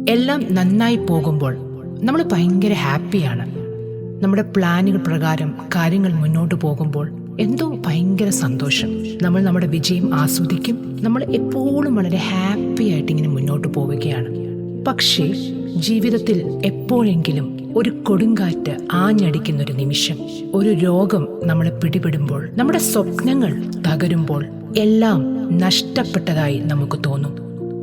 എല്ലാം നന്നായി പോകുമ്പോൾ നമ്മൾ ഭയങ്കര ഹാപ്പിയാണ്. നമ്മുടെ പ്ലാനുകൾ പ്രകാരം കാര്യങ്ങൾ മുന്നോട്ട് പോകുമ്പോൾ എന്തോ ഭയങ്കര സന്തോഷം. നമ്മൾ നമ്മുടെ വിജയം ആസ്വദിക്കും. നമ്മൾ എപ്പോഴും വളരെ ഹാപ്പി ആയിട്ട് ഇങ്ങനെ മുന്നോട്ട് പോവുകയാണ്. പക്ഷേ ജീവിതത്തിൽ എപ്പോഴെങ്കിലും ഒരു കൊടുങ്കാറ്റ് ആഞ്ഞടിക്കുന്നൊരു നിമിഷം, ഒരു രോഗം നമ്മളെ പിടിപെടുമ്പോൾ, നമ്മുടെ സ്വപ്നങ്ങൾ തകരുമ്പോൾ എല്ലാം നഷ്ടപ്പെട്ടതായി നമുക്ക് തോന്നും.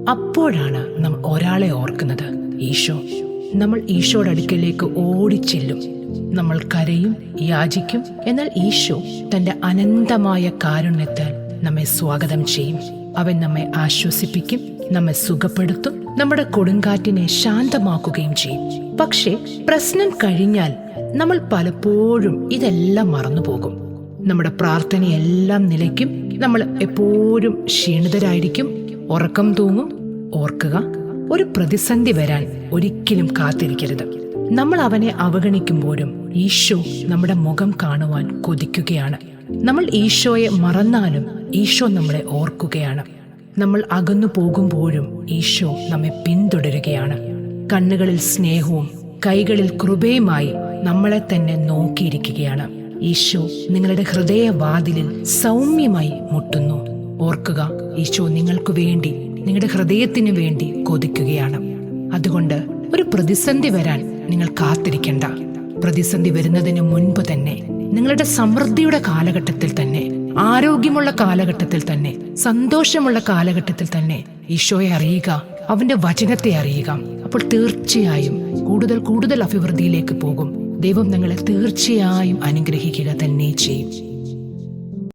അപ്പോഴാണ് നാം ഒരാളെ ഓർക്കുന്നത്, ഈശോ. നമ്മൾ ഈശോയുടെ അടുക്കലേക്ക് ഓടിച്ചെല്ലും. നമ്മൾ കരയും, യാചിക്കും. എന്നാൽ ഈശോ തന്റെ അനന്തമായ കാരുണ്യത്താൽ നമ്മെ സ്വാഗതം ചെയ്യും. അവൻ നമ്മെ ആശ്വസിപ്പിക്കും, നമ്മെ സുഖപ്പെടുത്തും, നമ്മുടെ കൊടുങ്കാറ്റിനെ ശാന്തമാക്കുകയും ചെയ്യും. പക്ഷേ പ്രശ്നം കഴിഞ്ഞാൽ നമ്മൾ പലപ്പോഴും ഇതെല്ലാം മറന്നുപോകും. നമ്മുടെ പ്രാർത്ഥനയെല്ലാം നിലയ്ക്കും. നമ്മൾ എപ്പോഴും ക്ഷീണിതരായിരിക്കും, ഉറക്കം തൂങ്ങും. ഓർക്കുക, ഒരു പ്രതിസന്ധി വരാൻ ഒരിക്കലും കാത്തിരിക്കരുത്. നമ്മൾ അവനെ അവഗണിക്കുമ്പോഴും ഈശോ നമ്മുടെ മുഖം കാണുവാൻ കൊതിക്കുകയാണ്. നമ്മൾ ഈശോയെ മറന്നാലും ഈശോ നമ്മളെ ഓർക്കുകയാണ്. നമ്മൾ അകന്നു പോകുമ്പോഴും ഈശോ നമ്മെ പിന്തുടരുകയാണ്. കണ്ണുകളിൽ സ്നേഹവും കൈകളിൽ കൃപയുമായി നമ്മളെ തന്നെ നോക്കിയിരിക്കുകയാണ്. ഈശോ നിങ്ങളുടെ ഹൃദയവാതിലിൽ സൗമ്യമായി മുട്ടുന്നു. ഓർക്കുക, ഈശോ നിങ്ങൾക്ക് വേണ്ടി, നിങ്ങളുടെ ഹൃദയത്തിനു വേണ്ടി കൊതിക്കുകയാണ്. അതുകൊണ്ട് ഒരു പ്രതിസന്ധി വരാൻ നിങ്ങൾ കാത്തിരിക്കേണ്ട. പ്രതിസന്ധി വരുന്നതിന് മുൻപ് തന്നെ, നിങ്ങളുടെ സമൃദ്ധിയുടെ കാലഘട്ടത്തിൽ തന്നെ, ആരോഗ്യമുള്ള കാലഘട്ടത്തിൽ തന്നെ, സന്തോഷമുള്ള കാലഘട്ടത്തിൽ തന്നെ ഈശോയെ അറിയുക, അവന്റെ വചനത്തെ അറിയുക. അപ്പോൾ തീർച്ചയായും കൂടുതൽ കൂടുതൽ അഭിവൃദ്ധിയിലേക്ക് പോകും. ദൈവം നിങ്ങളെ തീർച്ചയായും അനുഗ്രഹിക്കുക തന്നെ ചെയ്യും.